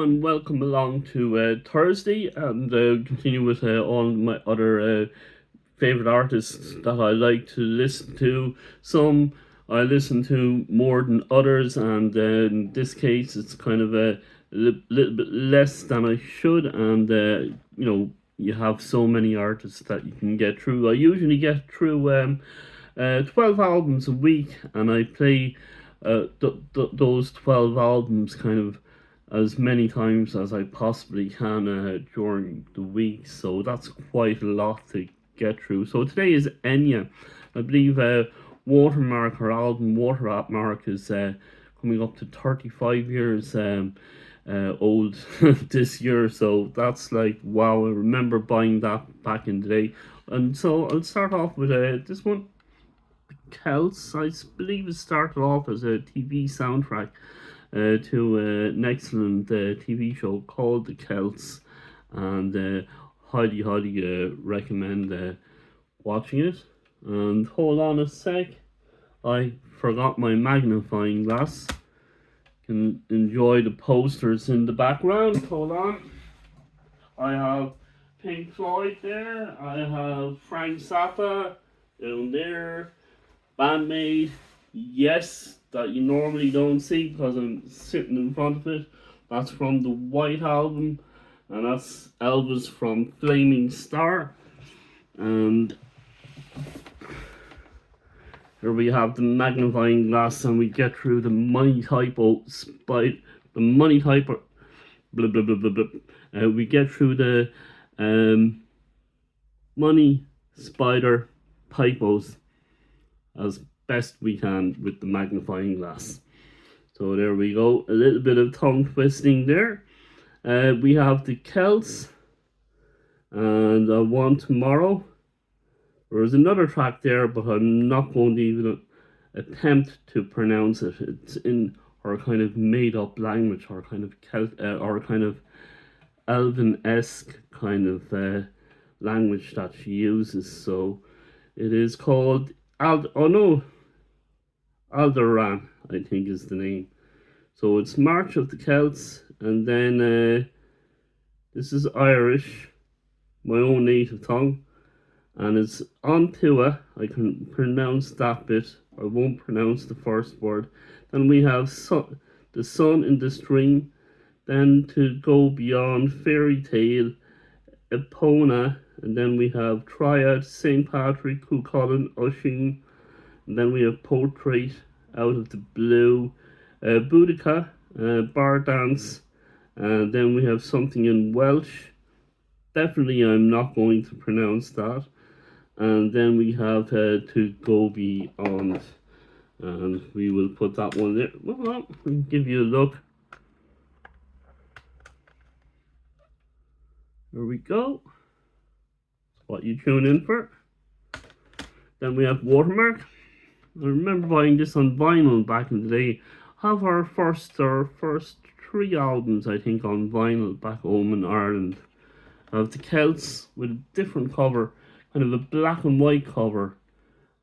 and welcome along to Thursday, and continue with all my other favorite artists that I like to listen to. Some I listen to more than others, and in this case, it's kind of a little bit less than I should. And you have so many artists that you can get through. I usually get through 12 albums a week, and I play those 12 albums kind of as many times as I possibly can during the week. So that's quite a lot to get through. So today is Enya. I believe Watermark, her album Watermark, is coming up to 35 years old this year. So that's like, wow, I remember buying that back in the day. And so I'll start off with this one. Celts, I believe it started off as a TV soundtrack to an excellent TV show called The Celts, and highly recommend watching it. And hold on a sec, I forgot my magnifying glass. Can enjoy the posters in the background. Hold on. I have Pink Floyd there. I have Frank Zappa down there. Bandmate, yes, that you normally don't see because I'm sitting in front of it. That's from the White Album, and that's Elvis from Flaming Star. And here we have the magnifying glass, and we get through the Money Typo Spite, the Money Typo, blah blah blah blah blah. We get through the Money Spider typos as best we can with the magnifying glass. So there we go, a little bit of tongue twisting there. We have the Celts and I Want Tomorrow. There's another track there, but I'm not going to even attempt to pronounce it. It's in our kind of made up language, or kind of or kind of Elven-esque kind of language that she uses. So it is called Alderan, I think is the name. So it's March of the Celts, and then this is Irish, my own native tongue, and it's Ontua. I can pronounce that bit. I won't pronounce the first word. Then we have the Sun in the String. Then To Go Beyond, Fairy Tale, Epona, and then we have Triad, St. Patrick, Cuchulainn, Ushing, and then we have Portrait, Out of the Blue, Boudica, Bar Dance, and then we have something in Welsh. Definitely I'm not going to pronounce that. And then we have To Go Beyond, and we will put that one there. Well, we'll give you a look. There we go. What you tune in for. Then we have Watermark. I remember buying this on vinyl back in the day. Have our first 3 albums, I think, on vinyl back home in Ireland. I have the Celts with a different cover, kind of a black and white cover,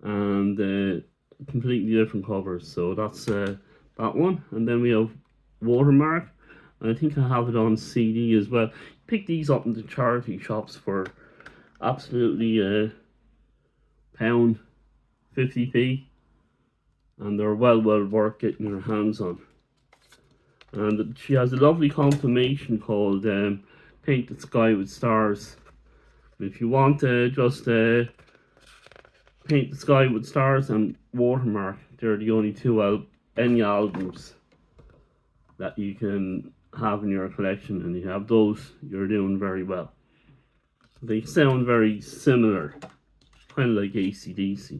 and completely different covers. So that's that one. And then we have Watermark. I think I have it on CD as well. Pick these up in the charity shops for absolutely pound 50p, and they're well worth getting your hands on. And she has a lovely compilation called Paint the Sky with Stars. If you want to just Paint the Sky with Stars and Watermark, they're the only 2 Enya albums that you can have in your collection, and you have those, you're doing very well. They sound very similar, kind of like AC/DC.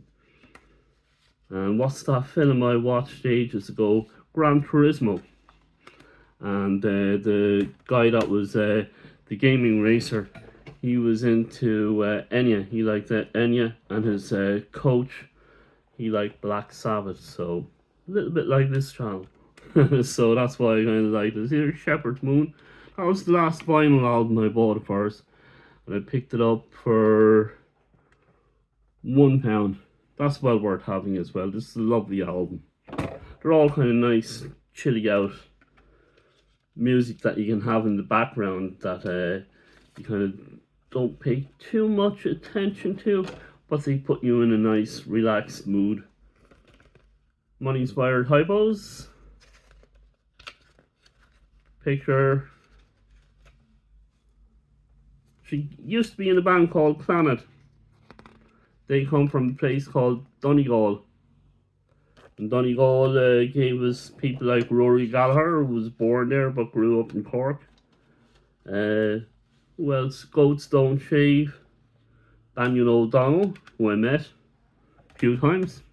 And what's that film I watched ages ago? Gran Turismo. And the guy that was the gaming racer, he was into Enya. He liked Enya, and his coach, he liked Black Sabbath. So a little bit like this channel. So that's why I kind of like this. Here's Shepherd's Moon. That was the last vinyl album I bought of hers, and I picked it up for £1. That's well worth having as well. This is a lovely album. They're all kind of nice, chilly out music that you can have in the background that you kind of don't pay too much attention to, but they put you in a nice relaxed mood. Money Inspired Hypos. Picture. She used to be in a band called Planet. They come from a place called Donegal. And Donegal gave us people like Rory Gallagher, who was born there but grew up in Cork. Who else? Goats Don't Shave. Daniel O'Donnell, who I met a few times.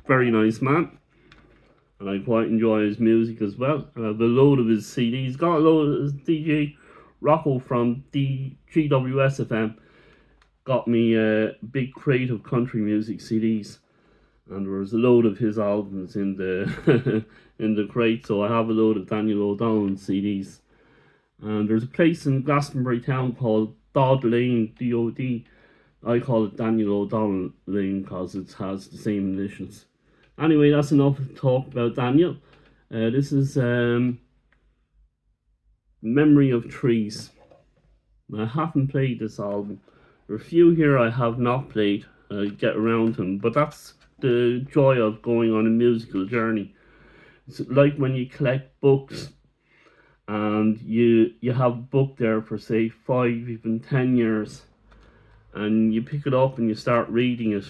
Very nice man. And I quite enjoy his music as well. I have a load of his CDs. Got a load of his DJ Rocco from the GWSFM. Got me big crate of country music CDs. And there was a load of his albums in the in the crate. So I have a load of Daniel O'Donnell CDs. And there's a place in Glastonbury town called Dodd Lane, D-O-D. I call it Daniel O'Donnell Lane because it has the same initials. Anyway, that's enough to talk about Daniel. This is Memory of Trees. I haven't played this album. There are a few here I have not played. I get around them, but that's the joy of going on a musical journey. It's like when you collect books and you have a book there for say 5, even 10 years, and you pick it up and you start reading it,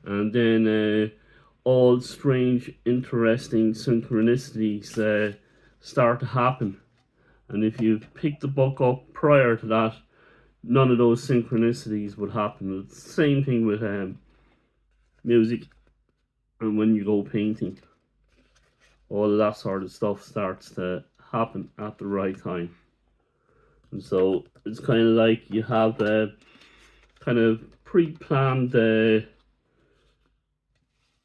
and then all strange, interesting synchronicities start to happen. And if you pick the book up prior to that, none of those synchronicities would happen. It's the same thing with music, and when you go painting, all of that sort of stuff starts to happen at the right time. And so it's kind of like you have kind of pre-planned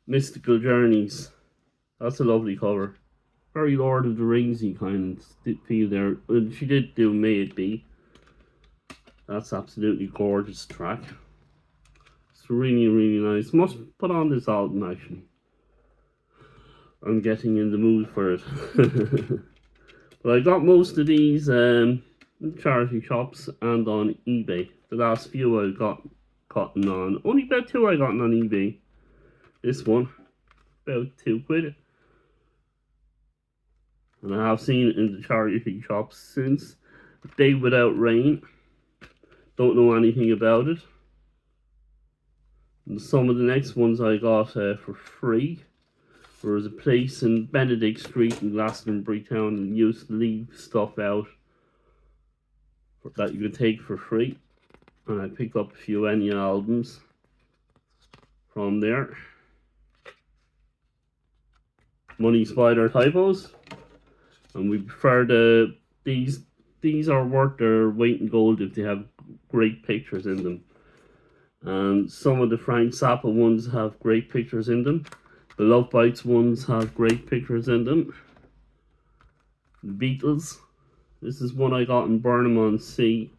mystical journeys. That's a lovely cover. Very Lord of the Ringsy kind of feel there. And she did do May It Be. That's absolutely gorgeous track. It's really, really nice. Must put on this album actually. I'm getting in the mood for it. But I got most of these in charity shops and on eBay. The last few I gotten on. Only about 2 I gotten on eBay. This one, about £2. And I have seen it in the charity shops since. Day Without Rain. Don't know anything about it. And some of the next ones I got for free. There was a place in Benedict Street in Glastonbury town and used to leave stuff out that you could take for free. And I picked up a few Enya albums from there. Money Spider Typos. And we prefer these are worth their weight in gold if they have great pictures in them. And some of the Frank Zappa ones have great pictures in them. The Love Bites ones have great pictures in them. The Beatles. This is one I got in Burnham-on-Sea.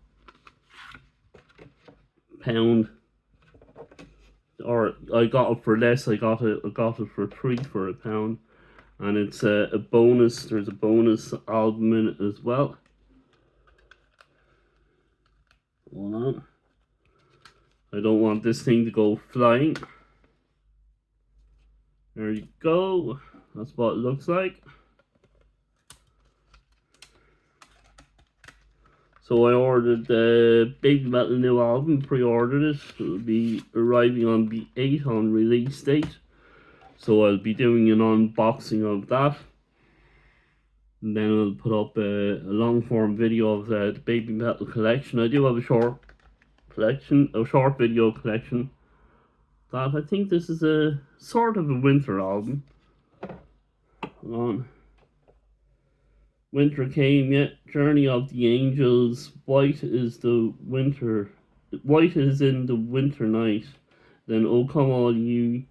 £1. Or I got it for less. I got it for free for £1. And it's a bonus. There's a bonus album in it as well. Hold on. I don't want this thing to go flying. There you go. That's what it looks like. So I ordered the Baby Metal new album, pre-ordered it. It'll be arriving on the 8th on release date. So I'll be doing an unboxing of that. And then I'll put up a long form video of the Baby Metal collection. I do have a short video collection. That I think this is a sort of a winter album. Hold on. Winter came yet. Journey of the Angels. White is in the winter night. Then Oh Come All You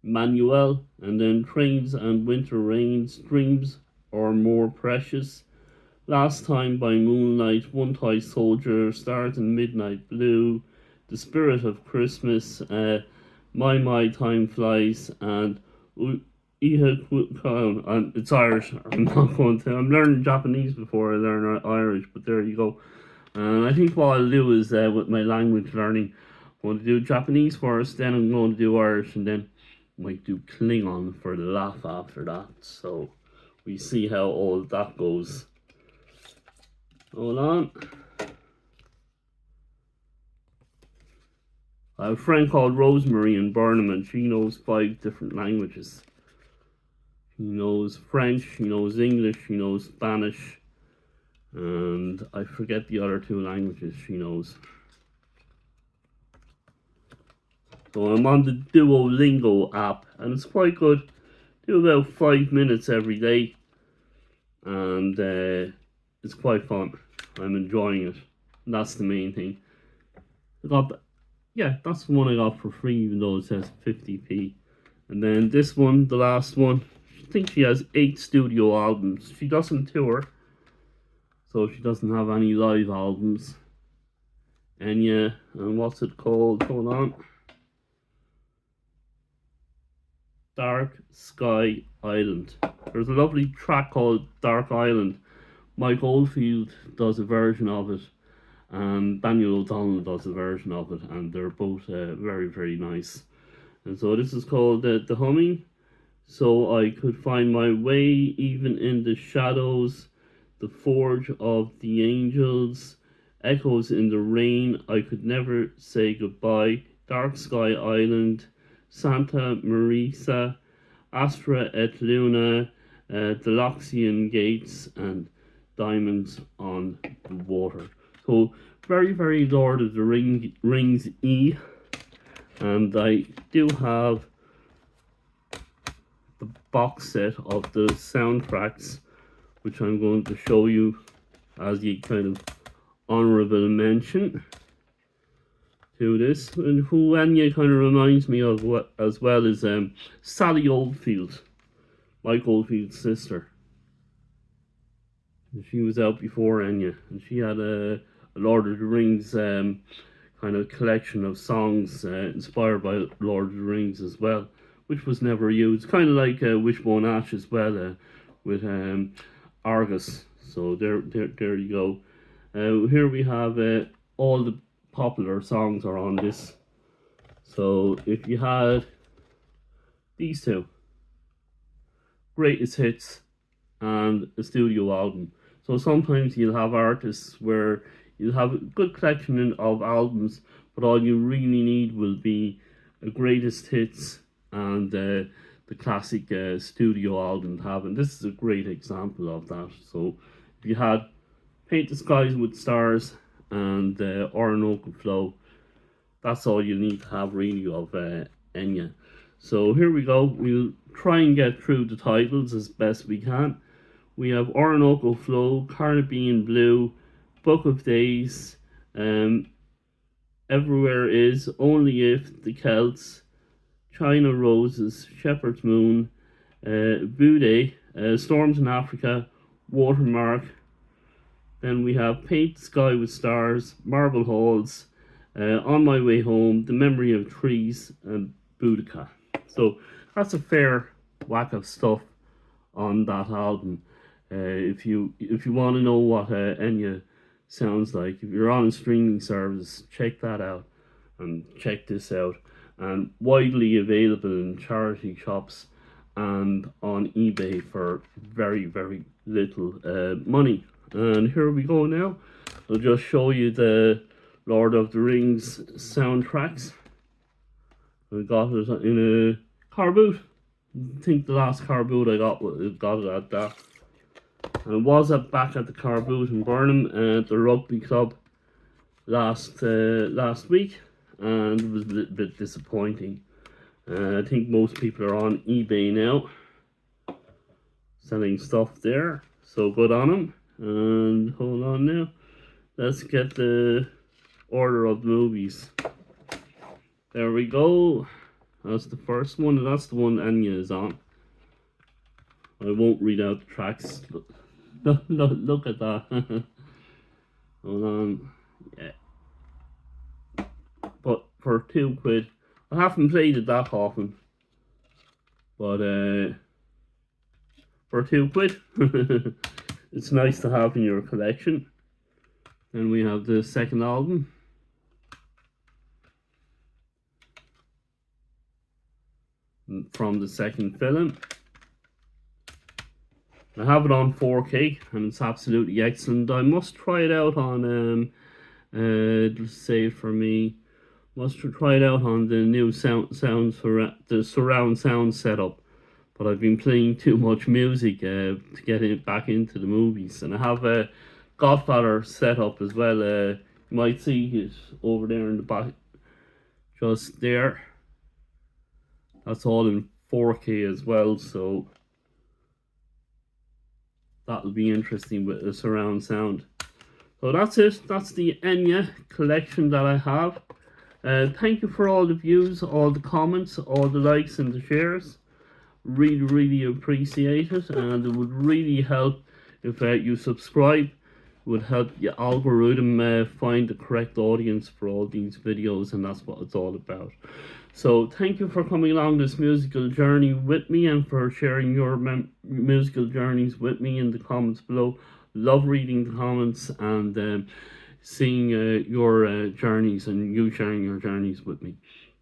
Manuel, and then Trains and Winter Rains. Dreams are more precious. Last Time by Moonlight. One Toy Soldier. Stars in Midnight Blue. The Spirit of Christmas. My Time Flies, and and it's Irish. I'm not going to. I'm learning Japanese before I learn Irish, but there you go. And I think what I'll do is with my language learning, I'm going to do Japanese first, then I'm going to do Irish, and then I might do Klingon for the laugh after that. So we see how all that goes. Hold on. I have a friend called Rosemary in Burnham, and she knows 5 different languages. She knows French, she knows English, she knows Spanish, and I forget the other 2 languages she knows. So I'm on the Duolingo app, and it's quite good. Do about 5 minutes every day, and it's quite fun. I'm enjoying it. That's the main thing. That's the one I got for free, even though it says 50p. And then this one, the last one, I think she has 8 studio albums. She doesn't tour, so she doesn't have any live albums. Enya, and what's it called? Hold on. Dark Sky Island. There's a lovely track called Dark Island. Mike Oldfield does a version of it, and Daniel O'Donnell does a version of it, and they're both very, very nice. And so this is called The Humming. So I could find my way even in the shadows, the forge of the angels, echoes in the rain, I could never say goodbye, Dark Sky Island, Santa Marisa, Astra et Luna, the Loxian Gates, and Diamonds on the Water. So very, very Lord of the Rings E. And I do have the box set of the soundtracks, which I'm going to show you as a kind of honourable mention to this. And who Enya kind of reminds me of as well is Sally Oldfield, Mike Oldfield's sister. She was out before Enya, and she had a Lord of the Rings kind of collection of songs inspired by Lord of the Rings as well, which was never used. Kind of like Wishbone Ash as well with Argus. So there you go. Here we have all the popular songs are on this. So if you had these 2, greatest hits and a studio album. So sometimes you'll have artists where you'll have a good collection of albums, but all you really need will be a greatest hits and the classic studio album to have. And this is a great example of that. So if you had Paint the Skies with Stars and Orinoco Flow, that's all you need to have really of Enya. So here we go. We'll try and get through the titles as best we can. We have Orinoco Flow, Caribbean Blue, Book of Days, Everywhere Is, Only If, The Celts, China Roses, Shepherd's Moon, Bude, Storms in Africa, Watermark. Then we have Paint the Sky with Stars, Marble Halls, On My Way Home, The Memory of Trees, and Boudica. So that's a fair whack of stuff on that album. If you want to know what Enya sounds like, if you're on a streaming service, check that out and check this out. And widely available in charity shops and on eBay for very, very little money. And here we go now. I'll just show you the Lord of the Rings soundtracks. I got it in a car boot. I think the last car boot I got it at that. And I was back at the car boot in Burnham at the rugby club last week, and it was a little bit disappointing. I think most people are on eBay now, selling stuff there. So good on them. And hold on now. Let's get the order of the movies. There we go. That's the first one, and that's the one Enya is on. I won't read out the tracks. Look at that. Hold on. Yeah. But for £2, I haven't played it that often. But for £2. It's nice to have in your collection. Then we have the second album. From the second film. I have it on 4K and it's absolutely excellent. I must try it out on let's say for me, must try it out on the new the surround sound setup. But I've been playing too much music to get it back into the movies, and I have a Godfather set up as well. You might see it over there in the back, just there. That's all in 4K as well, so that'll be interesting with the surround sound. So that's it. That's the Enya collection that I have. Thank you for all the views, all the comments, all the likes and the shares. Really appreciate it, and it would really help if you subscribe. It would help your algorithm find the correct audience for all these videos, and that's what it's all about. So thank you for coming along this musical journey with me, and for sharing your musical journeys with me in the comments below. Love reading the comments and seeing your journeys, and you sharing your journeys with me.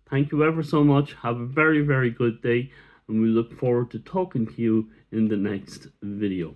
Thank you ever so much. Have a very good day, and we look forward to talking to you in the next video.